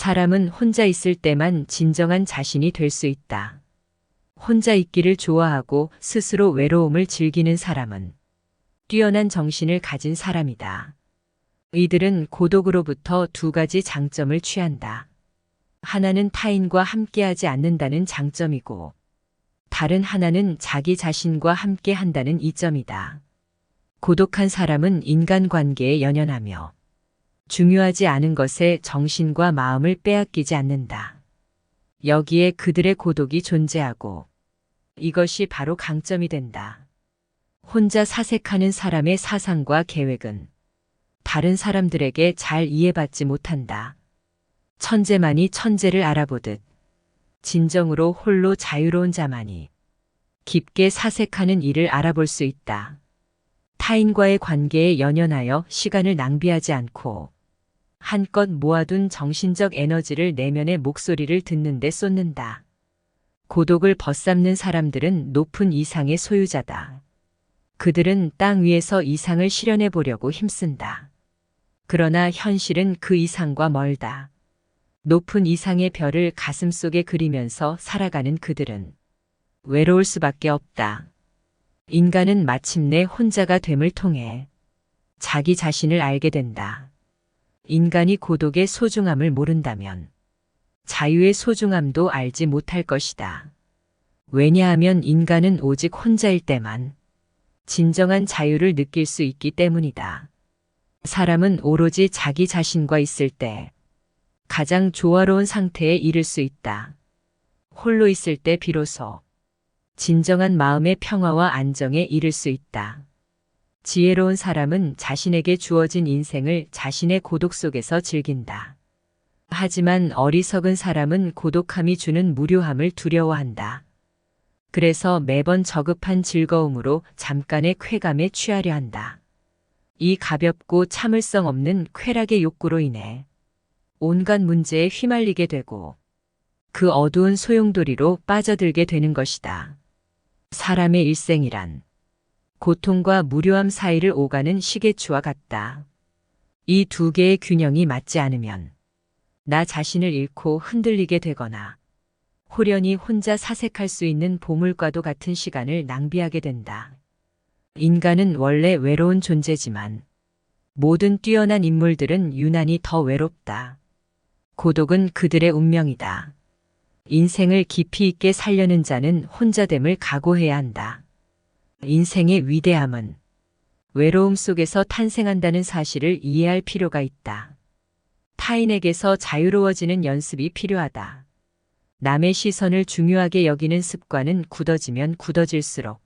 사람은 혼자 있을 때만 진정한 자신이 될 수 있다. 혼자 있기를 좋아하고 스스로 외로움을 즐기는 사람은 뛰어난 정신을 가진 사람이다. 이들은 고독으로부터 두 가지 장점을 취한다. 하나는 타인과 함께하지 않는다는 장점이고, 다른 하나는 자기 자신과 함께 한다는 이점이다. 고독한 사람은 인간관계에 연연하며 중요하지 않은 것에 정신과 마음을 빼앗기지 않는다. 여기에 그들의 고독이 존재하고 이것이 바로 강점이 된다. 혼자 사색하는 사람의 사상과 계획은 다른 사람들에게 잘 이해받지 못한다. 천재만이 천재를 알아보듯 진정으로 홀로 자유로운 자만이 깊게 사색하는 일을 알아볼 수 있다. 타인과의 관계에 연연하여 시간을 낭비하지 않고 한껏 모아둔 정신적 에너지를 내면의 목소리를 듣는 데 쏟는다. 고독을 벗삼는 사람들은 높은 이상의 소유자다. 그들은 땅 위에서 이상을 실현해 보려고 힘쓴다. 그러나 현실은 그 이상과 멀다. 높은 이상의 별을 가슴속에 그리면서 살아가는 그들은 외로울 수밖에 없다. 인간은 마침내 혼자가 됨을 통해 자기 자신을 알게 된다. 인간이 고독의 소중함을 모른다면 자유의 소중함도 알지 못할 것이다. 왜냐하면 인간은 오직 혼자일 때만 진정한 자유를 느낄 수 있기 때문이다. 사람은 오로지 자기 자신과 있을 때 가장 조화로운 상태에 이를 수 있다. 홀로 있을 때 비로소 진정한 마음의 평화와 안정에 이를 수 있다. 지혜로운 사람은 자신에게 주어진 인생을 자신의 고독 속에서 즐긴다. 하지만 어리석은 사람은 고독함이 주는 무료함을 두려워한다. 그래서 매번 저급한 즐거움으로 잠깐의 쾌감에 취하려 한다. 이 가볍고 참을성 없는 쾌락의 욕구로 인해 온갖 문제에 휘말리게 되고 그 어두운 소용돌이로 빠져들게 되는 것이다. 사람의 일생이란 고통과 무료함 사이를 오가는 시계추와 같다. 이 두 개의 균형이 맞지 않으면 나 자신을 잃고 흔들리게 되거나 호련히 혼자 사색할 수 있는 보물과도 같은 시간을 낭비하게 된다. 인간은 원래 외로운 존재지만 모든 뛰어난 인물들은 유난히 더 외롭다. 고독은 그들의 운명이다. 인생을 깊이 있게 살려는 자는 혼자됨을 각오해야 한다. 인생의 위대함은 외로움 속에서 탄생한다는 사실을 이해할 필요가 있다. 타인에게서 자유로워지는 연습이 필요하다. 남의 시선을 중요하게 여기는 습관은 굳어지면 굳어질수록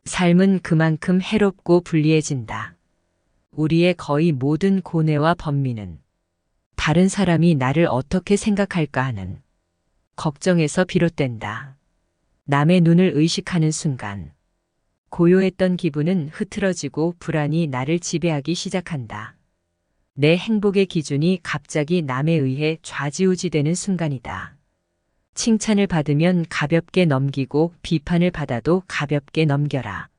삶은 그만큼 해롭고 불리해진다. 우리의 거의 모든 고뇌와 번민은 다른 사람이 나를 어떻게 생각할까 하는 걱정에서 비롯된다. 남의 눈을 의식하는 순간 고요했던 기분은 흐트러지고 불안이 나를 지배하기 시작한다. 내 행복의 기준이 갑자기 남에 의해 좌지우지되는 순간이다. 칭찬을 받으면 가볍게 넘기고 비판을 받아도 가볍게 넘겨라.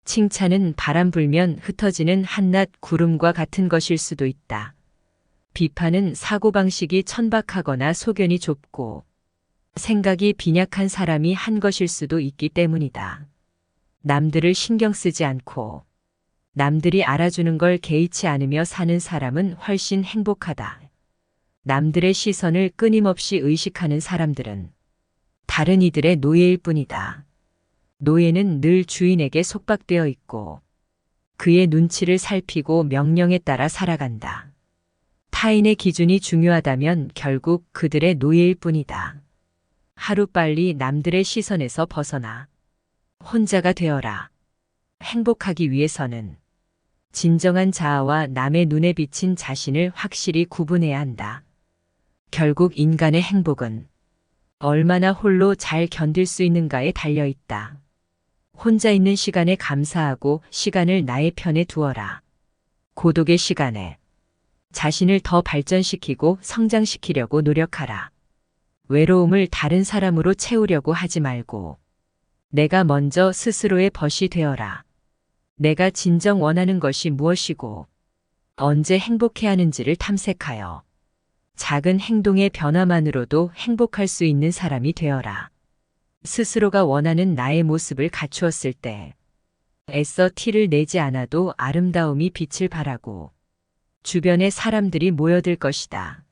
칭찬은 바람 불면 흩어지는 한낱 구름과 같은 것일 수도 있다. 비판은 사고방식이 천박하거나 소견이 좁고 생각이 빈약한 사람이 한 것일 수도 있기 때문이다. 남들을 신경 쓰지 않고 남들이 알아주는 걸 개의치 않으며 사는 사람은 훨씬 행복하다. 남들의 시선을 끊임없이 의식하는 사람들은 다른 이들의 노예일 뿐이다. 노예는 늘 주인에게 속박되어 있고 그의 눈치를 살피고 명령에 따라 살아간다. 타인의 기준이 중요하다면 결국 그들의 노예일 뿐이다. 하루빨리 남들의 시선에서 벗어나 혼자가 되어라. 행복하기 위해서는 진정한 자아와 남의 눈에 비친 자신을 확실히 구분해야 한다. 결국 인간의 행복은 얼마나 홀로 잘 견딜 수 있는가에 달려 있다. 혼자 있는 시간에 감사하고 시간을 나의 편에 두어라. 고독의 시간에 자신을 더 발전시키고 성장시키려고 노력하라. 외로움을 다른 사람으로 채우려고 하지 말고 내가 먼저 스스로의 벗이 되어라. 내가 진정 원하는 것이 무엇이고 언제 행복해 하는지를 탐색하여 작은 행동의 변화만으로도 행복할 수 있는 사람이 되어라. 스스로가 원하는 나의 모습을 갖추었을 때 애써 티를 내지 않아도 아름다움이 빛을 발하고 주변에 사람들이 모여들 것이다.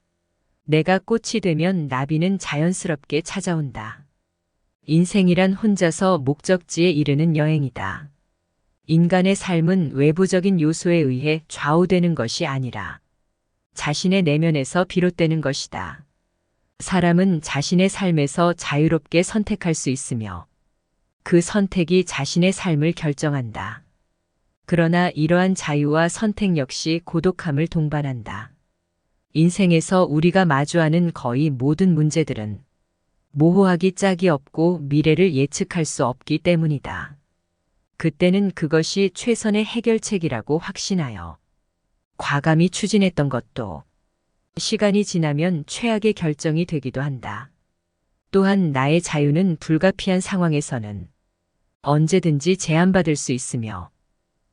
내가 꽃이 되면 나비는 자연스럽게 찾아온다. 인생이란 혼자서 목적지에 이르는 여행이다. 인간의 삶은 외부적인 요소에 의해 좌우되는 것이 아니라 자신의 내면에서 비롯되는 것이다. 사람은 자신의 삶에서 자유롭게 선택할 수 있으며 그 선택이 자신의 삶을 결정한다. 그러나 이러한 자유와 선택 역시 고독함을 동반한다. 인생에서 우리가 마주하는 거의 모든 문제들은 모호하기 짝이 없고 미래를 예측할 수 없기 때문이다. 그때는 그것이 최선의 해결책이라고 확신하여 과감히 추진했던 것도 시간이 지나면 최악의 결정이 되기도 한다. 또한 나의 자유는 불가피한 상황에서는 언제든지 제한받을 수 있으며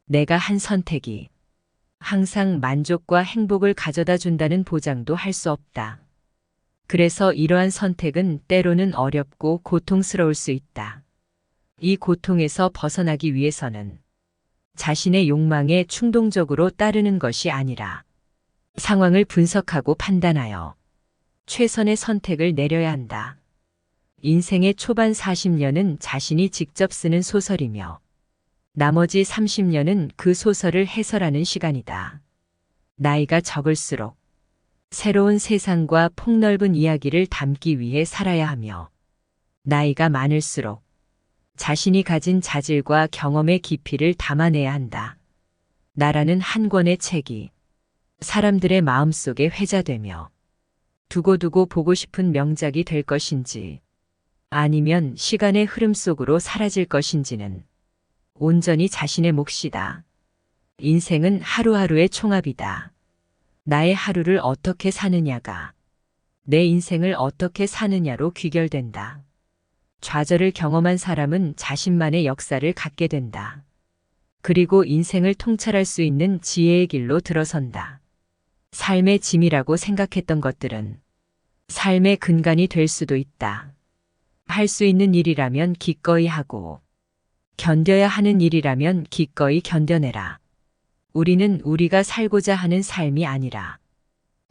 내가 한 선택이 항상 만족과 행복을 가져다 준다는 보장도 할 수 없다. 그래서 이러한 선택은 때로는 어렵고 고통스러울 수 있다. 이 고통에서 벗어나기 위해서는 자신의 욕망에 충동적으로 따르는 것이 아니라 상황을 분석하고 판단하여 최선의 선택을 내려야 한다. 인생의 초반 40년은 자신이 직접 쓰는 소설이며 나머지 30년은 그 소설을 해설하는 시간이다. 나이가 적을수록 새로운 세상과 폭넓은 이야기를 담기 위해 살아야 하며 나이가 많을수록 자신이 가진 자질과 경험의 깊이를 담아내야 한다. 나라는 한 권의 책이 사람들의 마음속에 회자되며 두고두고 보고 싶은 명작이 될 것인지 아니면 시간의 흐름 속으로 사라질 것인지는 온전히 자신의 몫이다. 인생은 하루하루의 총합이다. 나의 하루를 어떻게 사느냐가 내 인생을 어떻게 사느냐로 귀결된다. 좌절을 경험한 사람은 자신만의 역사를 갖게 된다. 그리고 인생을 통찰할 수 있는 지혜의 길로 들어선다. 삶의 짐이라고 생각했던 것들은 삶의 근간이 될 수도 있다. 할 수 있는 일이라면 기꺼이 하고 견뎌야 하는 일이라면 기꺼이 견뎌내라. 우리는 우리가 살고자 하는 삶이 아니라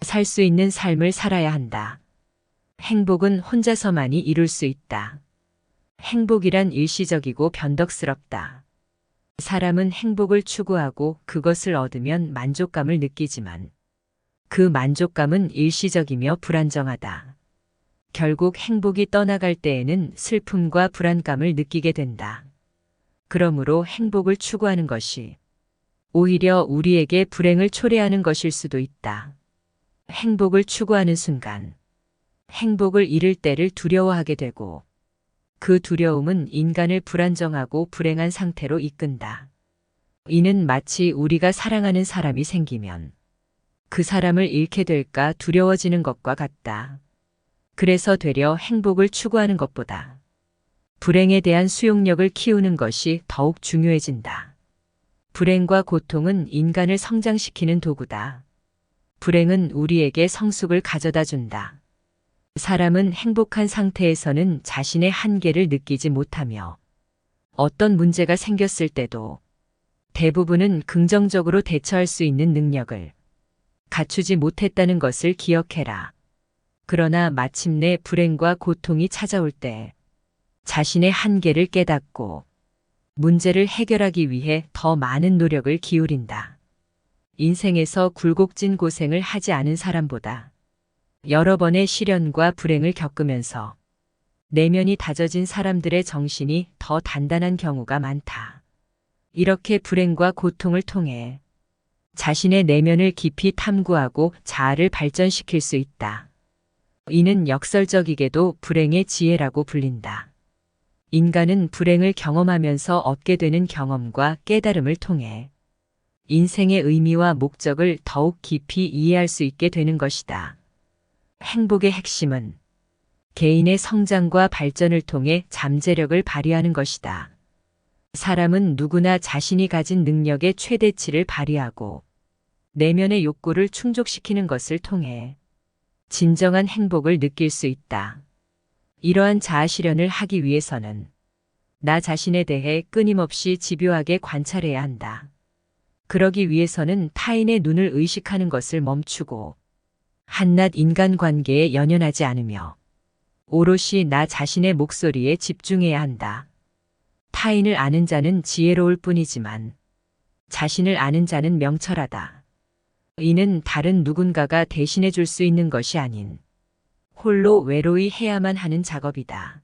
살 수 있는 삶을 살아야 한다. 행복은 혼자서만이 이룰 수 있다. 행복이란 일시적이고 변덕스럽다. 사람은 행복을 추구하고 그것을 얻으면 만족감을 느끼지만 그 만족감은 일시적이며 불안정하다. 결국 행복이 떠나갈 때에는 슬픔과 불안감을 느끼게 된다. 그러므로 행복을 추구하는 것이 오히려 우리에게 불행을 초래하는 것일 수도 있다. 행복을 추구하는 순간 행복을 잃을 때를 두려워하게 되고 그 두려움은 인간을 불안정하고 불행한 상태로 이끈다. 이는 마치 우리가 사랑하는 사람이 생기면 그 사람을 잃게 될까 두려워지는 것과 같다. 그래서 되려 행복을 추구하는 것보다 불행에 대한 수용력을 키우는 것이 더욱 중요해진다. 불행과 고통은 인간을 성장시키는 도구다. 불행은 우리에게 성숙을 가져다 준다. 사람은 행복한 상태에서는 자신의 한계를 느끼지 못하며 어떤 문제가 생겼을 때도 대부분은 긍정적으로 대처할 수 있는 능력을 갖추지 못했다는 것을 기억해라. 그러나 마침내 불행과 고통이 찾아올 때 자신의 한계를 깨닫고 문제를 해결하기 위해 더 많은 노력을 기울인다. 인생에서 굴곡진 고생을 하지 않은 사람보다 여러 번의 시련과 불행을 겪으면서 내면이 다져진 사람들의 정신이 더 단단한 경우가 많다. 이렇게 불행과 고통을 통해 자신의 내면을 깊이 탐구하고 자아를 발전시킬 수 있다. 이는 역설적이게도 불행의 지혜라고 불린다. 인간은 불행을 경험하면서 얻게 되는 경험과 깨달음을 통해 인생의 의미와 목적을 더욱 깊이 이해할 수 있게 되는 것이다. 행복의 핵심은 개인의 성장과 발전을 통해 잠재력을 발휘하는 것이다. 사람은 누구나 자신이 가진 능력의 최대치를 발휘하고 내면의 욕구를 충족시키는 것을 통해 진정한 행복을 느낄 수 있다. 이러한 자아 실현을 하기 위해서는 나 자신에 대해 끊임없이 집요하게 관찰해야 한다. 그러기 위해서는 타인의 눈을 의식하는 것을 멈추고 한낱 인간관계에 연연하지 않으며 오롯이 나 자신의 목소리에 집중해야 한다. 타인을 아는 자는 지혜로울 뿐이지만 자신을 아는 자는 명철하다. 이는 다른 누군가가 대신해 줄 수 있는 것이 아닌 홀로 외로이 해야만 하는 작업이다.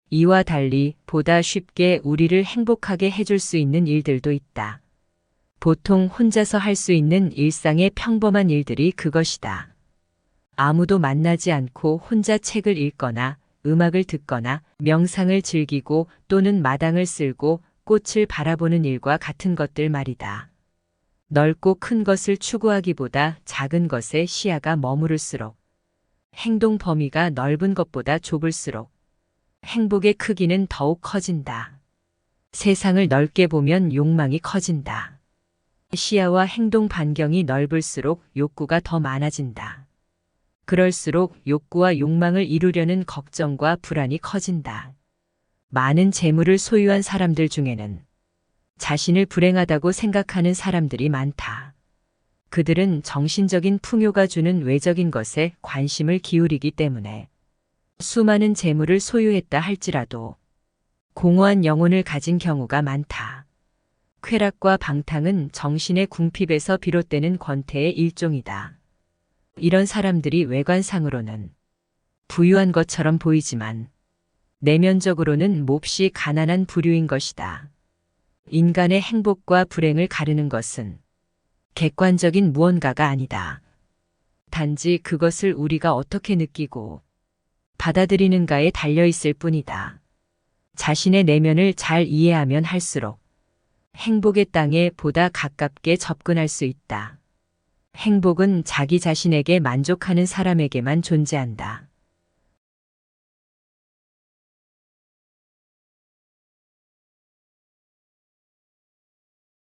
이와 달리 보다 쉽게 우리를 행복하게 해줄 수 있는 일들도 있다. 보통 혼자서 할 수 있는 일상의 평범한 일들이 그것이다. 아무도 만나지 않고 혼자 책을 읽거나 음악을 듣거나 명상을 즐기고 또는 마당을 쓸고 꽃을 바라보는 일과 같은 것들 말이다. 넓고 큰 것을 추구하기보다 작은 것에 시야가 머무를수록 행동 범위가 넓은 것보다 좁을수록 행복의 크기는 더욱 커진다. 세상을 넓게 보면 욕망이 커진다. 시야와 행동 반경이 넓을수록 욕구가 더 많아진다. 그럴수록 욕구와 욕망을 이루려는 걱정과 불안이 커진다. 많은 재물을 소유한 사람들 중에는 자신을 불행하다고 생각하는 사람들이 많다. 그들은 정신적인 풍요가 주는 외적인 것에 관심을 기울이기 때문에 수많은 재물을 소유했다 할지라도 공허한 영혼을 가진 경우가 많다. 쾌락과 방탕은 정신의 궁핍에서 비롯되는 권태의 일종이다. 이런 사람들이 외관상으로는 부유한 것처럼 보이지만 내면적으로는 몹시 가난한 부류인 것이다. 인간의 행복과 불행을 가르는 것은 객관적인 무언가가 아니다. 단지 그것을 우리가 어떻게 느끼고 받아들이는가에 달려 있을 뿐이다. 자신의 내면을 잘 이해하면 할수록 행복의 땅에 보다 가깝게 접근할 수 있다. 행복은 자기 자신에게 만족하는 사람에게만 존재한다.